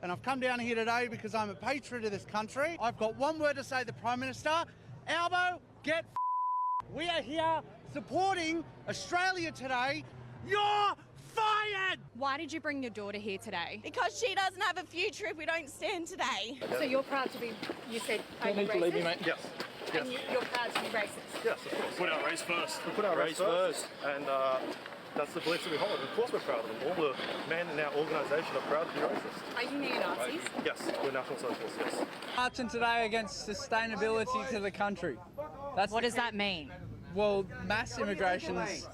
and I've come down here today because I'm a patriot of this country. I've got one word to say to the Prime Minister. Albo, get We are here supporting Australia today. You're fired! Why did you bring your daughter here today? Because she doesn't have a future if we don't stand today. So you're proud to be, you said, You need to leave me, mate. Yes. Yes. and you're proud to be racist? Yes, of course. Put our race first. We put our race first. And that's the beliefs that we hold. Of course we're proud of them. All the men in our organisation are proud to be racist. Are you neo-Nazis? Yes, we're National Socialists, yes. Marching today against sustainability to the country. What does that mean? Well, mass immigration's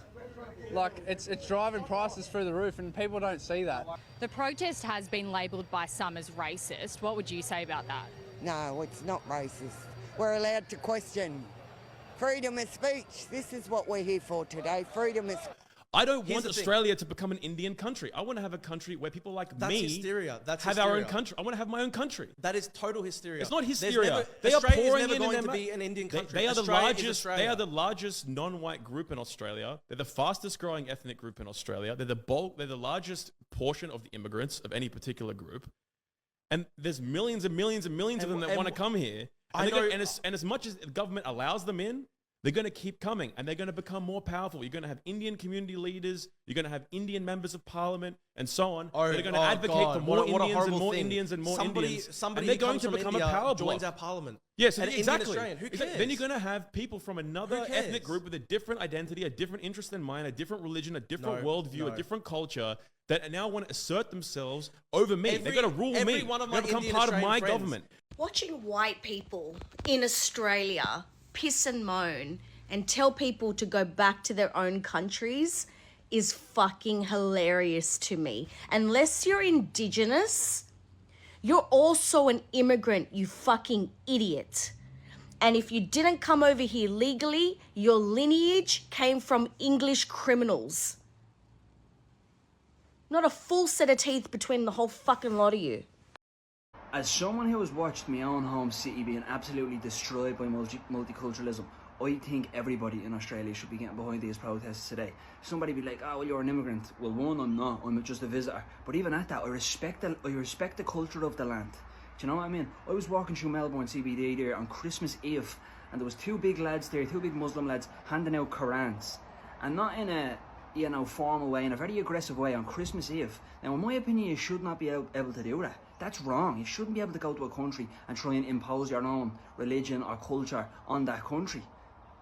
like it's driving prices through the roof, and people don't see that. The protest has been labelled by some as racist. What would you say about that? No, it's not racist. We're allowed to question. Freedom of speech. This is what we're here for today. Freedom of speech. I don't want Australia to become an Indian country. I want to have a country where people like That's me hysteria. That's have hysteria. our own country. I want to have my own country. That is total hysteria. It's not hysteria. They are Australia pouring is never in going their to be an Indian country. They are the Australia is largest. Australia. They are the largest non-white group in Australia. They're the fastest growing ethnic group in Australia. They're the bulk. They're the largest portion of the immigrants of any particular group. And there's millions and millions and millions of them that want to come here. And, and as much as the government allows them in, they're going to keep coming, and they're going to become more powerful. You're going to have Indian community leaders. You're going to have Indian members of parliament, and so on. They're going to advocate for more Indians and more Indians and more Indians. Somebody and they're going to become a power joins block. our parliament. Yes, An exactly. Indian Australian. Who cares? Then you're going to have people from another ethnic group with a different identity, a different interest than mine, a different religion, a different worldview, a different culture that now want to assert themselves over me. They're going to rule me. One of they're my going to become Indian part of Australian my friends. government. Watching white people in Australia piss and moan and tell people to go back to their own countries is fucking hilarious to me. Unless you're Indigenous, you're also an immigrant, you fucking idiot. And if you didn't come over here legally, your lineage came from English criminals. Not a full set of teeth between the whole fucking lot of you. As someone who has watched my own home city being absolutely destroyed by multiculturalism, I think everybody in Australia should be getting behind these protests today. Somebody be like, oh, well, you're an immigrant. Well, one, I'm not. I'm just a visitor. But even at that, I respect the culture of the land. Do you know what I mean? I was walking through Melbourne CBD there on Christmas Eve, and there was two big lads there, two big Muslim lads, handing out Qurans. And not in a, formal way, in a very aggressive way on Christmas Eve. Now, in my opinion, you should not be able to do that. That's wrong. You shouldn't be able to go to a country and try and impose your own religion or culture on that country.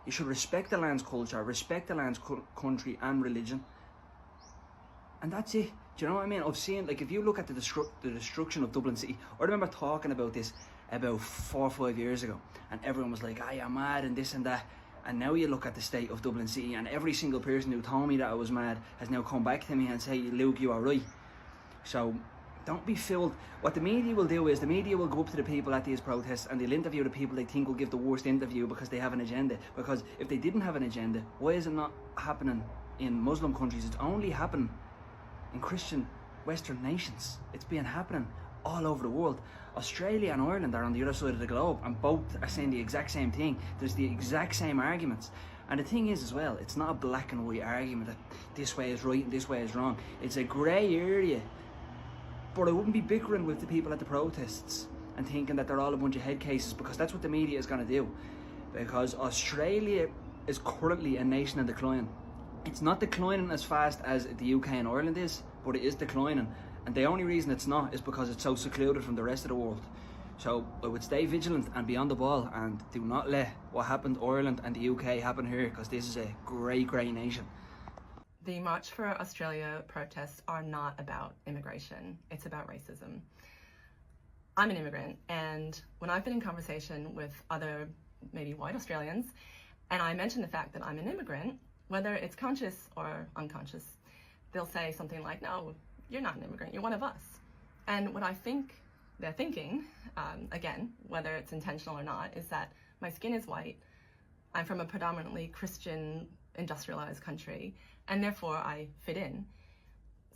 You should respect the land's culture, respect the land's country and religion. And that's it. Do you know what I mean? I've seen, like, if you look at the destruction of Dublin City, I remember talking about this about 4 or 5 years ago, and everyone was like, you're mad and this and that. And now you look at the state of Dublin City, and every single person who told me that I was mad has now come back to me and say, Luke, you are right. So don't be fooled. What the media will do is the media will go up to the people at these protests and they'll interview the people they think will give the worst interview because they have an agenda. Because if they didn't have an agenda, why is it not happening in Muslim countries? It's only happening in Christian Western nations. It's been happening all over the world. Australia and Ireland are on the other side of the globe, and both are saying the exact same thing. There's the exact same arguments. And the thing is as well, it's not a black and white argument that this way is right and this way is wrong. It's a grey area. But I wouldn't be bickering with the people at the protests and thinking that they're all a bunch of head cases, because that's what the media is going to do. Because Australia is currently a nation in decline. It's not declining as fast as the UK and Ireland is, but it is declining. And the only reason it's not is because it's so secluded from the rest of the world. So I would stay vigilant and be on the ball, and do not let what happened to Ireland and the UK happen here, because this is a great, great nation. The March for Australia protests are not about immigration, it's about racism. I'm an immigrant, and when I've been in conversation with other maybe white Australians, and I mention the fact that I'm an immigrant, whether it's conscious or unconscious, they'll say something like, no, you're not an immigrant, you're one of us. And what I think they're thinking, again, whether it's intentional or not, is that my skin is white, I'm from a predominantly Christian industrialized country, and therefore I fit in.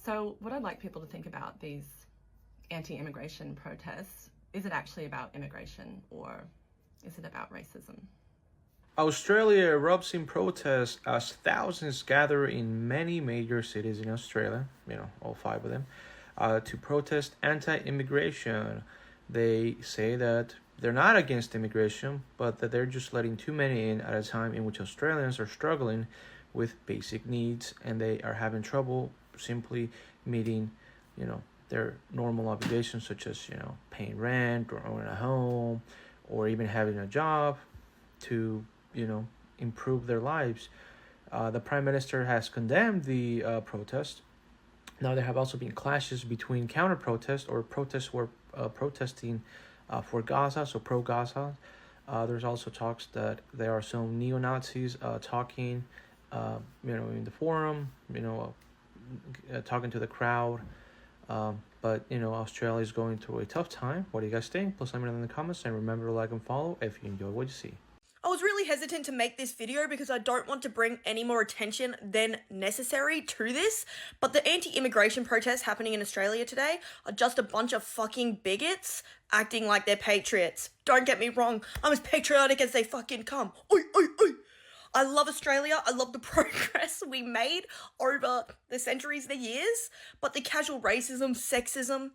So what I'd like people to think about these anti-immigration protests, is it actually about immigration, or is it about racism? Australia erupts in protest as thousands gather in many major cities in Australia, all 5 of them, to protest anti-immigration. They say that they're not against immigration, but that they're just letting too many in at a time in which Australians are struggling with basic needs, and they are having trouble simply meeting, their normal obligations, such as, paying rent or owning a home or even having a job to, improve their lives. The Prime Minister has condemned the protest. Now, there have also been clashes between counter-protests or protests who are protesting for Gaza, so pro-Gaza. There's also talks that there are some neo-Nazis talking, in the forum, talking to the crowd. But, Australia is going through a tough time. What do you guys think? Please let me know in the comments, and remember to like and follow if you enjoy what you see. I was really hesitant to make this video because I don't want to bring any more attention than necessary to this, but the anti-immigration protests happening in Australia today are just a bunch of fucking bigots acting like they're patriots. Don't get me wrong, I'm as patriotic as they fucking come. Oi, oi, oi! I love Australia, I love the progress we made over the centuries, the years, but the casual racism, sexism,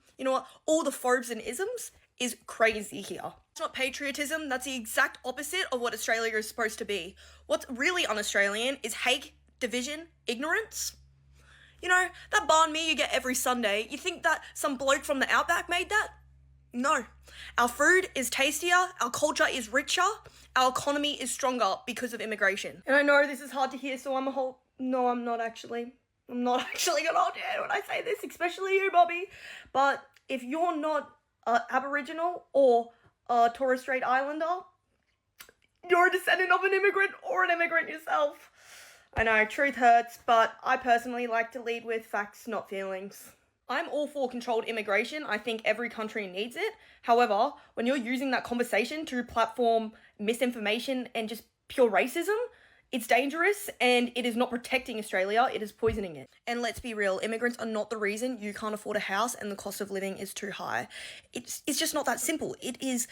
all the phobes and isms is crazy here. It's not patriotism, that's the exact opposite of what Australia is supposed to be. What's really un-Australian is hate, division, ignorance. That banh mi you get every Sunday, you think that some bloke from the outback made that? No. Our food is tastier, our culture is richer, our economy is stronger because of immigration. And I know this is hard to hear, so No, I'm not actually. I'm not actually gonna hold your hand when I say this, especially you, Bobby. But if you're not Aboriginal or a Torres Strait Islander, you're a descendant of an immigrant or an immigrant yourself. I know, truth hurts, but I personally like to lead with facts, not feelings. I'm all for controlled immigration. I think every country needs it. However, when you're using that conversation to platform misinformation and just pure racism, it's dangerous and it is not protecting Australia, it is poisoning it. And let's be real, immigrants are not the reason you can't afford a house and the cost of living is too high. It's just not that simple. It is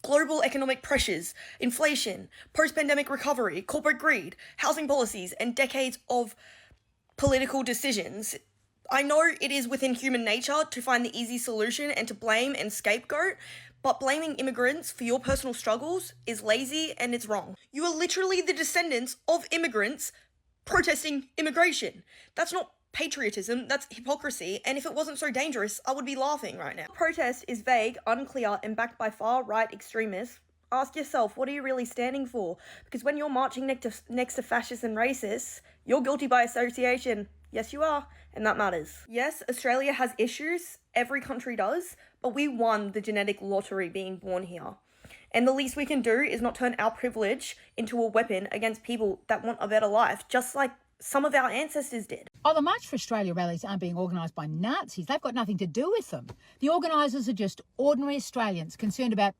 global economic pressures, inflation, post-pandemic recovery, corporate greed, housing policies, and decades of political decisions. I know it is within human nature to find the easy solution and to blame and scapegoat, but blaming immigrants for your personal struggles is lazy and it's wrong. You are literally the descendants of immigrants protesting immigration. That's not patriotism, that's hypocrisy, and if it wasn't so dangerous, I would be laughing right now. Protest is vague, unclear, and backed by far-right extremists. Ask yourself, what are you really standing for? Because when you're marching next to fascists and racists, you're guilty by association. Yes, you are, and that matters. Yes, Australia has issues, every country does, but we won the genetic lottery being born here. And the least we can do is not turn our privilege into a weapon against people that want a better life, just like some of our ancestors did. Oh, the March for Australia rallies aren't being organised by Nazis. They've got nothing to do with them. The organisers are just ordinary Australians concerned about,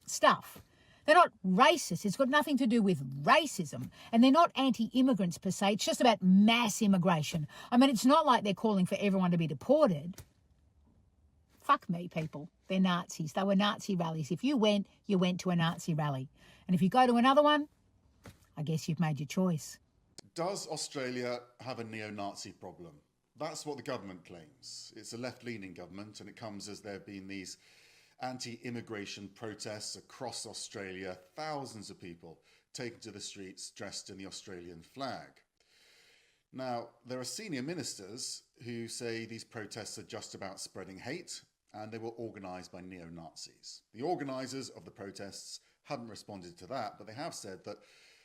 stuff. They're not racist. It's got nothing to do with racism. And they're not anti-immigrants per se. It's just about mass immigration. I mean, it's not like they're calling for everyone to be deported. Fuck me, people. They're Nazis. They were Nazi rallies. If you went to a Nazi rally. And if you go to another one, I guess you've made your choice. Does Australia have a neo-Nazi problem? That's what the government claims. It's a left-leaning government, and it comes as there have been these anti-immigration protests across Australia, thousands of people taken to the streets dressed in the Australian flag. Now, there are senior ministers who say these protests are just about spreading hate and they were organised by neo-Nazis. The organisers of the protests haven't responded to that, but they have said that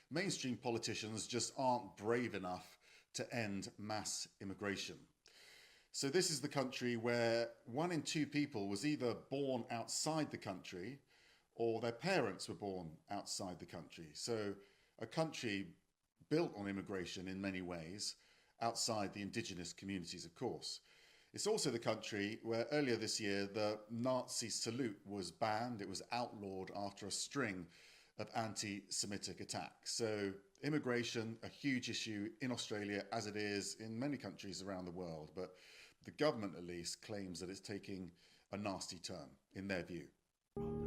mainstream politicians just aren't brave enough to end mass immigration. So this is the country where 1 in 2 people was either born outside the country or their parents were born outside the country. So a country built on immigration in many ways, outside the indigenous communities, of course. It's also the country where earlier this year the Nazi salute was banned. It was outlawed after a string of anti-Semitic attacks. So immigration, a huge issue in Australia as it is in many countries around the world. But the government, at least, claims that it's taking a nasty turn, in their view.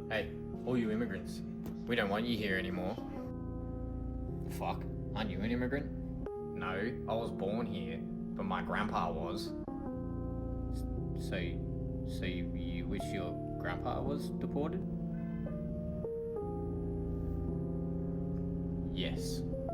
Hey, all you immigrants, we don't want you here anymore. Fuck, aren't you an immigrant? No, I was born here, but my grandpa was. So you wish your grandpa was deported? Yes.